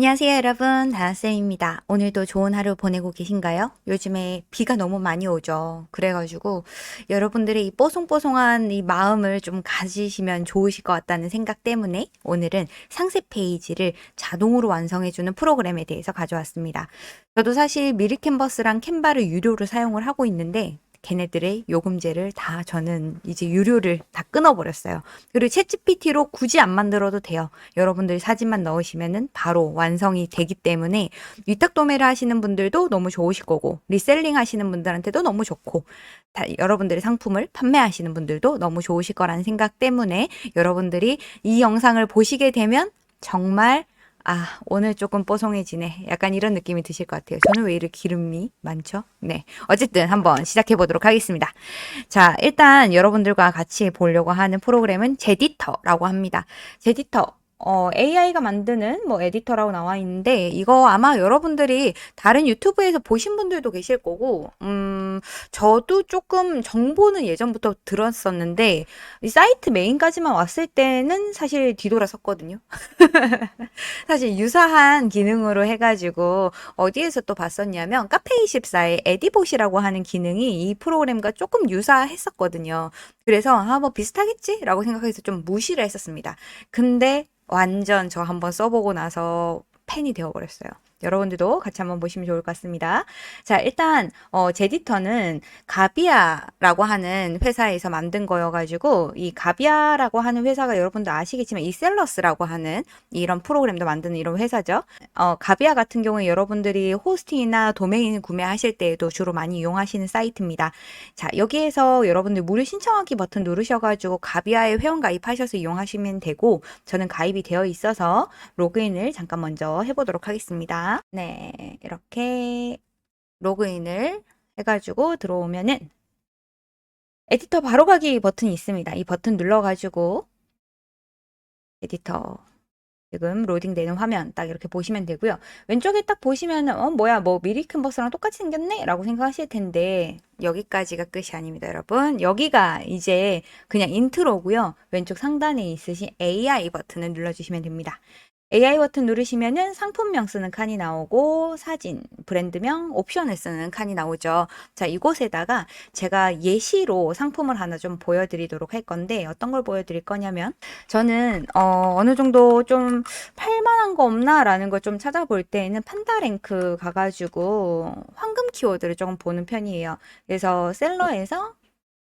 안녕하세요, 여러분. 다나쌤입니다. 오늘도 좋은 하루 보내고 계신가요? 요즘에 비가 너무 많이 오죠. 그래가지고 여러분들의 이 뽀송뽀송한 이 마음을 좀 가지시면 좋으실 것 같다는 생각 때문에 오늘은 상세 페이지를 자동으로 완성해주는 프로그램에 대해서 가져왔습니다. 저도 사실 미리캔버스랑 캔바를 유료로 사용을 하고 있는데 걔네들의 요금제를 다 저는 이제 유료를 다 끊어버렸어요. 그리고 챗GPT로 굳이 안 만들어도 돼요. 여러분들 사진만 넣으시면은 바로 완성이 되기 때문에 위탁 도매를 하시는 분들도 너무 좋으실 거고 리셀링 하시는 분들한테도 너무 좋고 여러분들의 상품을 판매하시는 분들도 너무 좋으실 거라는 생각 때문에 여러분들이 이 영상을 보시게 되면 정말 오늘 조금 뽀송해지네. 약간 이런 느낌이 드실 것 같아요. 저는 왜 이렇게 기름이 많죠? 네. 어쨌든 한번 시작해 보도록 하겠습니다. 자, 일단 여러분들과 같이 보려고 하는 프로그램은 제디터라고 합니다. 제디터. AI가 만드는 뭐 에디터라고 나와 있는데 이거 아마 여러분들이 다른 유튜브에서 보신 분들도 계실 거고 저도 조금 정보는 예전부터 들었었는데 이 사이트 메인까지만 왔을 때는 사실 뒤돌아섰거든요. 사실 유사한 기능으로 해가지고 어디에서 또 봤었냐면 카페24의 에디봇이라고 하는 기능이 이 프로그램과 조금 유사했었거든요. 그래서 뭐 비슷하겠지라고 생각해서 좀 무시를 했었습니다. 근데 완전 저 한번 써보고 나서 팬이 되어버렸어요. 여러분들도 같이 한번 보시면 좋을 것 같습니다. 자, 일단 제디터는 가비아라고 하는 회사에서 만든 거여가지고 이 가비아라고 하는 회사가 여러분도 아시겠지만 이셀러스라고 하는 이런 프로그램도 만드는 이런 회사죠. 가비아 같은 경우에 여러분들이 호스팅이나 도메인 구매하실 때에도 주로 많이 이용하시는 사이트입니다. 자, 여기에서 여러분들 무료 신청하기 버튼 누르셔가지고 가비아에 회원 가입하셔서 이용하시면 되고 저는 가입이 되어 있어서 로그인을 잠깐 먼저 해보도록 하겠습니다. 네, 이렇게 로그인을 해가지고 들어오면은 에디터 바로가기 버튼이 있습니다. 이 버튼 눌러가지고 에디터 지금 로딩되는 화면 딱 이렇게 보시면 되고요. 왼쪽에 딱 보시면 뭐야 뭐 미리큰버스랑 똑같이 생겼네 라고 생각하실 텐데 여기까지가 끝이 아닙니다, 여러분. 여기가 이제 그냥 인트로고요. 왼쪽 상단에 있으신 AI 버튼을 눌러주시면 됩니다. AI 버튼 누르시면은 상품명 쓰는 칸이 나오고 사진, 브랜드명, 옵션을 쓰는 칸이 나오죠. 자, 이곳에다가 제가 예시로 상품을 하나 좀 보여드리도록 할 건데 어떤 걸 보여드릴 거냐면 저는 어느 정도 좀 팔만한 거 없나라는 걸 좀 찾아볼 때에는 판다랭크 가가지고 황금 키워드를 조금 보는 편이에요. 그래서 셀러에서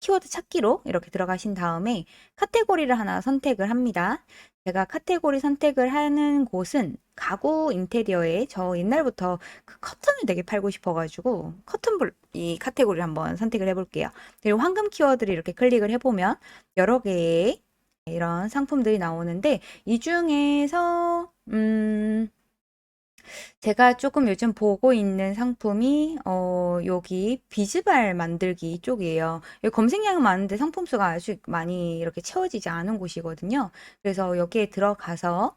키워드 찾기로 이렇게 들어가신 다음에 카테고리를 하나 선택을 합니다. 제가 카테고리 선택을 하는 곳은 가구 인테리어에 저 옛날부터 그 커튼을 되게 팔고 싶어가지고 이 카테고리를 한번 선택을 해볼게요. 그리고 황금 키워드를 이렇게 클릭을 해보면 여러 개의 이런 상품들이 나오는데 이 중에서 제가 조금 요즘 보고 있는 상품이 여기 비즈발 만들기 쪽이에요. 여기 검색량은 많은데 상품 수가 아주 많이 이렇게 채워지지 않은 곳이거든요. 그래서 여기에 들어가서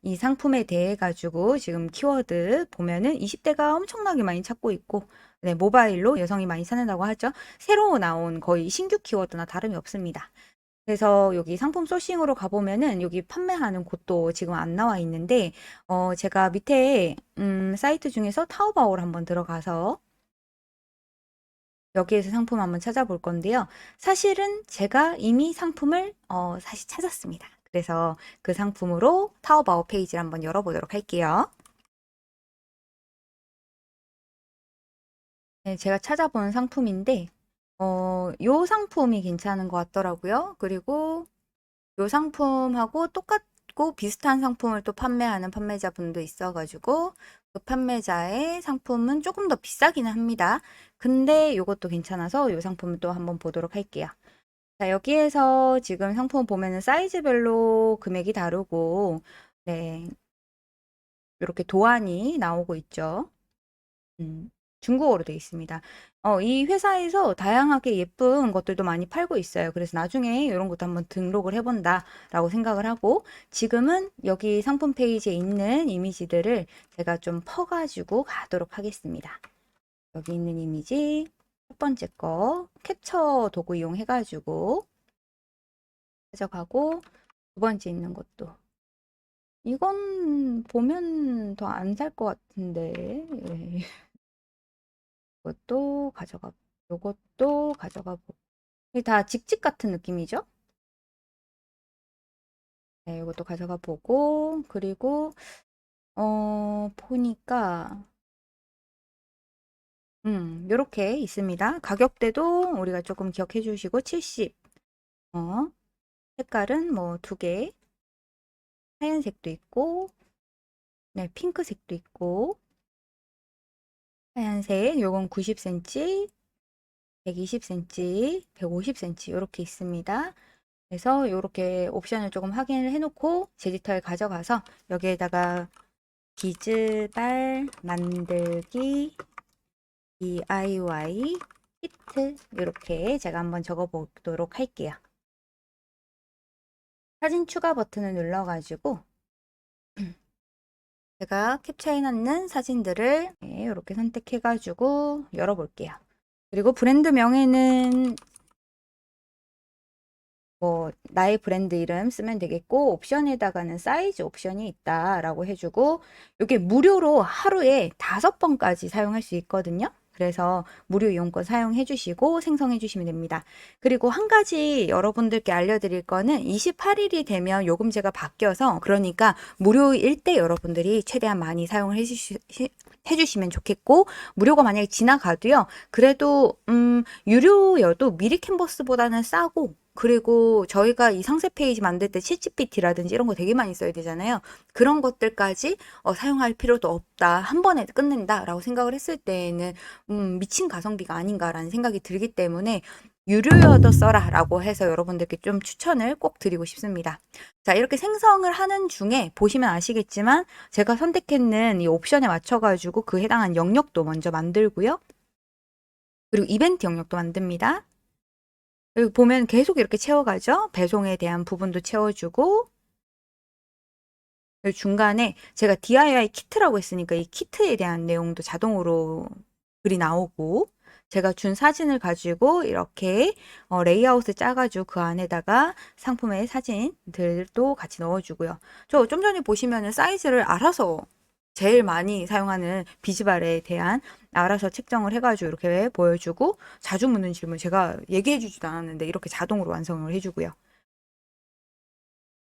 이 상품에 대해 가지고 지금 키워드 보면은 20대가 엄청나게 많이 찾고 있고 네, 모바일로 여성이 많이 찾는다고 하죠. 새로 나온 거의 신규 키워드나 다름이 없습니다. 그래서 여기 상품 소싱으로 가보면은 여기 판매하는 곳도 지금 안 나와 있는데, 제가 밑에, 사이트 중에서 타오바오를 한번 들어가서 여기에서 상품 한번 찾아볼 건데요. 사실은 제가 이미 상품을, 사실 찾았습니다. 그래서 그 상품으로 타오바오 페이지를 한번 열어보도록 할게요. 네, 제가 찾아본 상품인데, 요 상품이 괜찮은 것 같더라고요. 그리고 요 상품하고 똑같고 비슷한 상품을 또 판매하는 판매자분도 있어가지고 그 판매자의 상품은 조금 더 비싸기는 합니다. 근데 요것도 괜찮아서 요 상품을 또 한번 보도록 할게요. 자, 여기에서 지금 상품 보면은 사이즈별로 금액이 다르고, 네, 이렇게 도안이 나오고 있죠. 음, 중국어로 되어 있습니다. 이 회사에서 다양하게 예쁜 것들도 많이 팔고 있어요. 그래서 나중에 이런 것도 한번 등록을 해본다라고 생각을 하고 지금은 여기 상품 페이지에 있는 이미지들을 제가 좀 퍼가지고 가도록 하겠습니다. 여기 있는 이미지 첫 번째 거 캡처 도구 이용해가지고 가져가고 두 번째 있는 것도 이건 보면 더 안 살 것 같은데. 예. 이것도 가져가, 요것도 가져가 보고. 이게 다 직직 같은 느낌이죠? 네, 이것도 가져가 보고. 그리고, 보니까, 요렇게 있습니다. 가격대도 우리가 조금 기억해 주시고, 70. 어, 색깔은 뭐 두 개. 하얀색도 있고, 네, 핑크색도 있고, 하얀색, 요건 90cm, 120cm, 150cm 이렇게 있습니다. 그래서 이렇게 옵션을 조금 확인을 해놓고 제지터에 가져가서 여기에다가 비즈발 만들기 DIY 키트 이렇게 제가 한번 적어 보도록 할게요. 사진 추가 버튼을 눌러가지고 제가 캡처해 놨는 사진들을 이렇게 선택해 가지고 열어볼게요. 그리고 브랜드 명에는 뭐 나의 브랜드 이름 쓰면 되겠고 옵션에다가는 사이즈 옵션이 있다라고 해주고 이게 무료로 하루에 5번까지 사용할 수 있거든요. 그래서 무료 이용권 사용해 주시고 생성해 주시면 됩니다. 그리고 한 가지 여러분들께 알려드릴 거는 28일이 되면 요금제가 바뀌어서 그러니까 무료일 때 여러분들이 최대한 많이 사용을 해주시면 좋겠고 무료가 만약에 지나가도요. 그래도 유료여도 미리 캔버스보다는 싸고 그리고 저희가 이 상세 페이지 만들 때 챗GPT라든지 이런 거 되게 많이 써야 되잖아요. 그런 것들까지 사용할 필요도 없다. 한 번에 끝낸다라고 생각을 했을 때에는 미친 가성비가 아닌가라는 생각이 들기 때문에 유료여도 써라라고 해서 여러분들께 좀 추천을 꼭 드리고 싶습니다. 자, 이렇게 생성을 하는 중에 보시면 아시겠지만 제가 선택했는 이 옵션에 맞춰가지고 그 해당한 영역도 먼저 만들고요. 그리고 이벤트 영역도 만듭니다. 여기 보면 계속 이렇게 채워가죠. 배송에 대한 부분도 채워주고 여기 중간에 제가 DIY 키트라고 했으니까 이 키트에 대한 내용도 자동으로 글이 나오고 제가 준 사진을 가지고 이렇게 레이아웃을 짜가지고 그 안에다가 상품의 사진들도 같이 넣어주고요. 저 좀 전에 보시면은 사이즈를 알아서 제일 많이 사용하는 비즈발에 대한 알아서 책정을 해가지고 이렇게 보여주고 자주 묻는 질문 제가 얘기해주지도 않았는데 이렇게 자동으로 완성을 해주고요.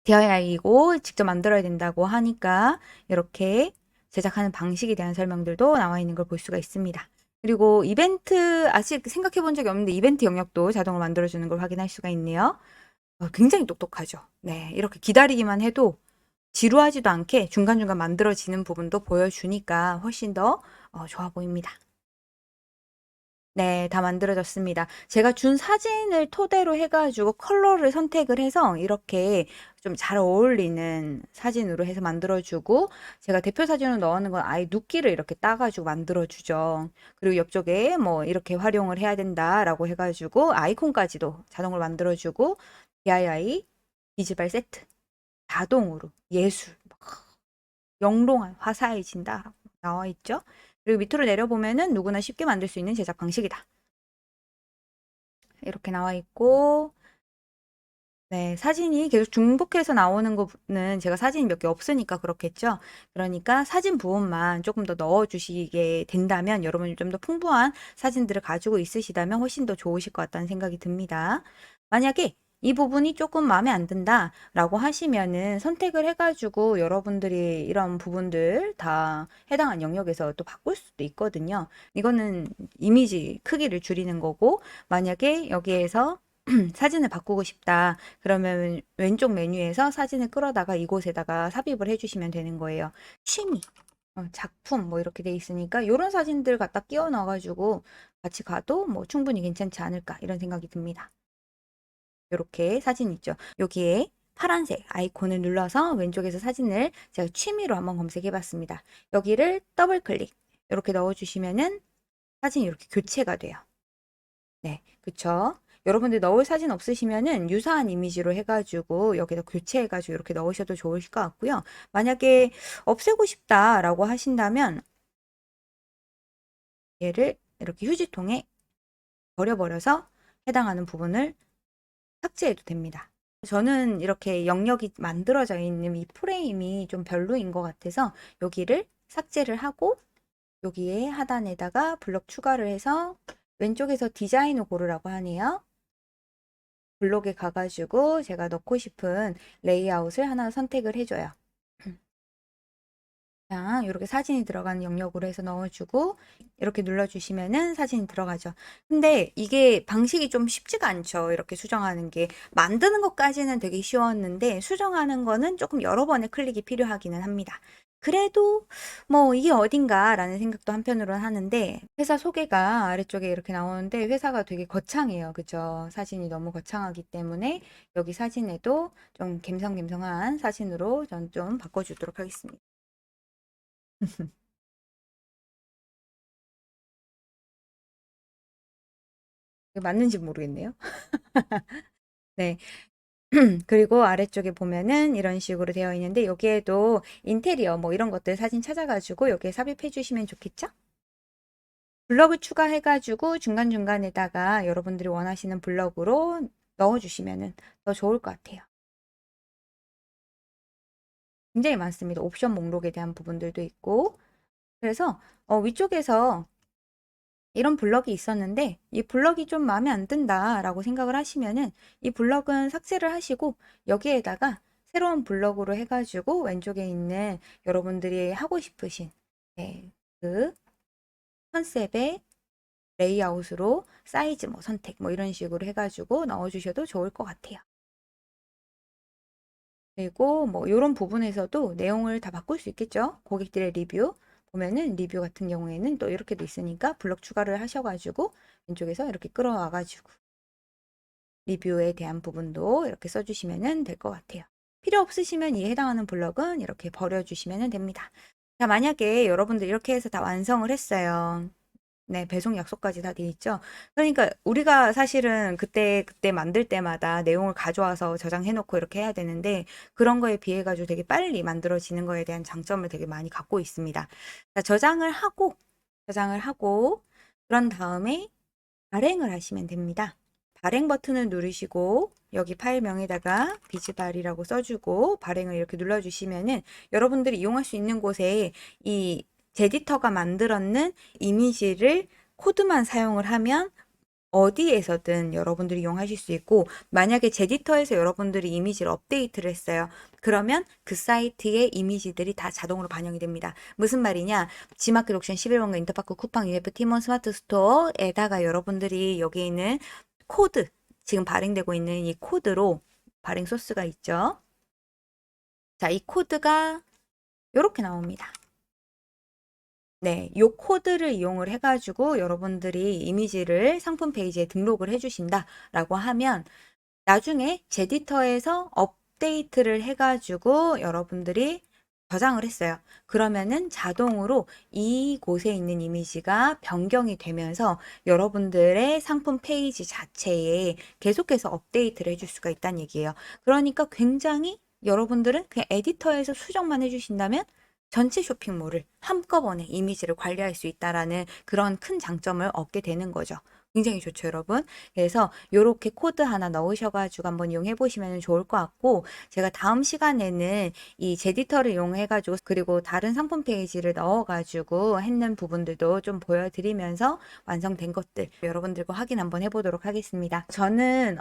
DIY이고 직접 만들어야 된다고 하니까 이렇게 제작하는 방식에 대한 설명들도 나와 있는 걸 볼 수가 있습니다. 그리고 이벤트 아직 생각해 본 적이 없는데 이벤트 영역도 자동으로 만들어주는 걸 확인할 수가 있네요. 굉장히 똑똑하죠. 네, 이렇게 기다리기만 해도 지루하지도 않게 중간중간 만들어지는 부분도 보여주니까 훨씬 더 좋아 보입니다. 네, 다 만들어졌습니다. 제가 준 사진을 토대로 해가지고 컬러를 선택을 해서 이렇게 좀 잘 어울리는 사진으로 해서 만들어주고 제가 대표 사진으로 넣는 건 아예 눕기를 이렇게 따가지고 만들어주죠. 그리고 옆쪽에 뭐 이렇게 활용을 해야 된다라고 해가지고 아이콘까지도 자동으로 만들어주고 DIY 디지털 세트 자동으로 예술 영롱한 화사해진다 나와 있죠. 그리고 밑으로 내려보면은 누구나 쉽게 만들 수 있는 제작 방식이다. 이렇게 나와 있고, 네, 사진이 계속 중복해서 나오는 거는 제가 사진이 몇 개 없으니까 그렇겠죠. 그러니까 사진 부분만 조금 더 넣어주시게 된다면 여러분이 좀 더 풍부한 사진들을 가지고 있으시다면 훨씬 더 좋으실 것 같다는 생각이 듭니다. 만약에 이 부분이 조금 마음에 안 든다라고 하시면은 선택을 해가지고 여러분들이 이런 부분들 다 해당한 영역에서 또 바꿀 수도 있거든요. 이거는 이미지 크기를 줄이는 거고, 만약에 여기에서 사진을 바꾸고 싶다. 그러면 왼쪽 메뉴에서 사진을 끌어다가 이곳에다가 삽입을 해주시면 되는 거예요. 취미, 작품 뭐 이렇게 돼 있으니까 이런 사진들 갖다 끼워 넣어가지고 같이 가도 뭐 충분히 괜찮지 않을까 이런 생각이 듭니다. 이렇게 사진 있죠. 여기에 파란색 아이콘을 눌러서 왼쪽에서 사진을 제가 취미로 한번 검색해 봤습니다. 여기를 더블 클릭 이렇게 넣어주시면은 사진이 이렇게 교체가 돼요. 네, 그쵸. 여러분들 넣을 사진 없으시면은 유사한 이미지로 해가지고 여기다 교체해가지고 이렇게 넣으셔도 좋으실 것 같고요. 만약에 없애고 싶다라고 하신다면 얘를 이렇게 휴지통에 버려버려서 해당하는 부분을 삭제해도 됩니다. 저는 이렇게 영역이 만들어져 있는 이 프레임이 좀 별로인 것 같아서 여기를 삭제를 하고 여기에 하단에다가 블록 추가를 해서 왼쪽에서 디자인을 고르라고 하네요. 블록에 가가지고 제가 넣고 싶은 레이아웃을 하나 선택을 해줘요. 자, 이렇게 사진이 들어가는 영역으로 해서 넣어주고 이렇게 눌러주시면은 사진이 들어가죠. 근데 이게 방식이 좀 쉽지가 않죠. 이렇게 수정하는 게. 만드는 것까지는 되게 쉬웠는데 수정하는 거는 조금 여러 번의 클릭이 필요하기는 합니다. 그래도 뭐 이게 어딘가라는 생각도 한편으로는 하는데 회사 소개가 아래쪽에 이렇게 나오는데 회사가 되게 거창해요. 그죠? 사진이 너무 거창하기 때문에 여기 사진에도 좀 갬성갬성한 사진으로 전 좀 바꿔주도록 하겠습니다. 맞는지 모르겠네요. 네. 그리고 아래쪽에 보면은 이런 식으로 되어 있는데 여기에도 인테리어 뭐 이런 것들 사진 찾아가지고 여기에 삽입해 주시면 좋겠죠? 블럭을 추가해 가지고 중간중간에다가 여러분들이 원하시는 블럭으로 넣어 주시면은 더 좋을 것 같아요. 굉장히 많습니다. 옵션 목록에 대한 부분들도 있고 그래서 위쪽에서 이런 블럭이 있었는데 이 블럭이 좀 마음에 안 든다라고 생각을 하시면은 이 블럭은 삭제를 하시고 여기에다가 새로운 블럭으로 해가지고 왼쪽에 있는 여러분들이 하고 싶으신 네, 그 컨셉의 레이아웃으로 사이즈 뭐 선택 뭐 이런 식으로 해가지고 넣어주셔도 좋을 것 같아요. 그리고 뭐 이런 부분에서도 내용을 다 바꿀 수 있겠죠. 고객들의 리뷰 보면은 리뷰 같은 경우에는 또 이렇게도 있으니까 블럭 추가를 하셔가지고 왼쪽에서 이렇게 끌어와가지고 리뷰에 대한 부분도 이렇게 써주시면 될 것 같아요. 필요 없으시면 이에 해당하는 블럭은 이렇게 버려주시면 됩니다. 자, 만약에 여러분들 이렇게 해서 다 완성을 했어요. 네, 배송 약속까지 다 돼 있죠. 그러니까 우리가 사실은 그때 만들 때마다 내용을 가져와서 저장해 놓고 이렇게 해야 되는데 그런 거에 비해 가지고 되게 빨리 만들어지는 거에 대한 장점을 되게 많이 갖고 있습니다. 자, 저장을 하고 그런 다음에 발행을 하시면 됩니다. 발행 버튼을 누르시고 여기 파일명에다가 비즈발이라고 써주고 발행을 이렇게 눌러주시면은 여러분들이 이용할 수 있는 곳에 이 제디터가 만들었는 이미지를 코드만 사용을 하면 어디에서든 여러분들이 이용하실 수 있고 만약에 제디터에서 여러분들이 이미지를 업데이트를 했어요. 그러면 그 사이트의 이미지들이 다 자동으로 반영이 됩니다. 무슨 말이냐? 지마켓 옥션 11번가 인터파크 쿠팡 UF 티몬 스마트 스토어에다가 여러분들이 여기 있는 코드 지금 발행되고 있는 이 코드로 발행 소스가 있죠. 자, 이 코드가 이렇게 나옵니다. 네, 요 코드를 이용을 해가지고 여러분들이 이미지를 상품 페이지에 등록을 해주신다라고 하면 나중에 제디터에서 업데이트를 해가지고 여러분들이 저장을 했어요. 그러면은 자동으로 이곳에 있는 이미지가 변경이 되면서 여러분들의 상품 페이지 자체에 계속해서 업데이트를 해줄 수가 있다는 얘기예요. 그러니까 굉장히 여러분들은 그냥 에디터에서 수정만 해주신다면 전체 쇼핑몰을 한꺼번에 이미지를 관리할 수 있다라는 그런 큰 장점을 얻게 되는 거죠. 굉장히 좋죠, 여러분. 그래서 요렇게 코드 하나 넣으셔가지고 한번 이용해 보시면 좋을 것 같고, 제가 다음 시간에는 이 제디터를 이용해가지고, 그리고 다른 상품 페이지를 넣어가지고 했는 부분들도 좀 보여드리면서 완성된 것들 여러분들과 확인 한번 해보도록 하겠습니다. 저는,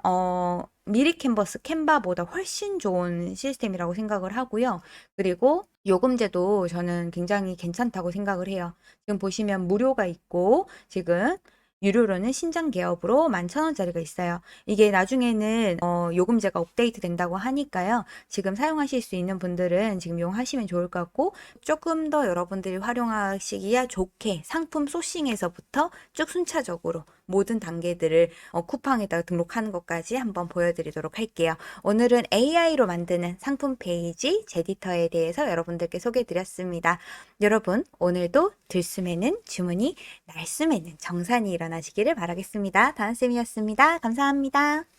미리 캔버스 캔바보다 훨씬 좋은 시스템이라고 생각을 하고요. 그리고 요금제도 저는 굉장히 괜찮다고 생각을 해요. 지금 보시면 무료가 있고, 지금 유료로는 신장 개업으로 11,000원짜리가 있어요. 이게 나중에는 요금제가 업데이트 된다고 하니까요. 지금 사용하실 수 있는 분들은 지금 이용하시면 좋을 것 같고 조금 더 여러분들이 활용하시기야 좋게 상품 소싱에서부터 쭉 순차적으로 모든 단계들을 쿠팡에다가 등록하는 것까지 한번 보여드리도록 할게요. 오늘은 AI로 만드는 상품 페이지 제디터에 대해서 여러분들께 소개해드렸습니다. 여러분 오늘도 들숨에는 주문이 날숨에는 정산이 일어나시기를 바라겠습니다. 다은쌤이었습니다. 감사합니다.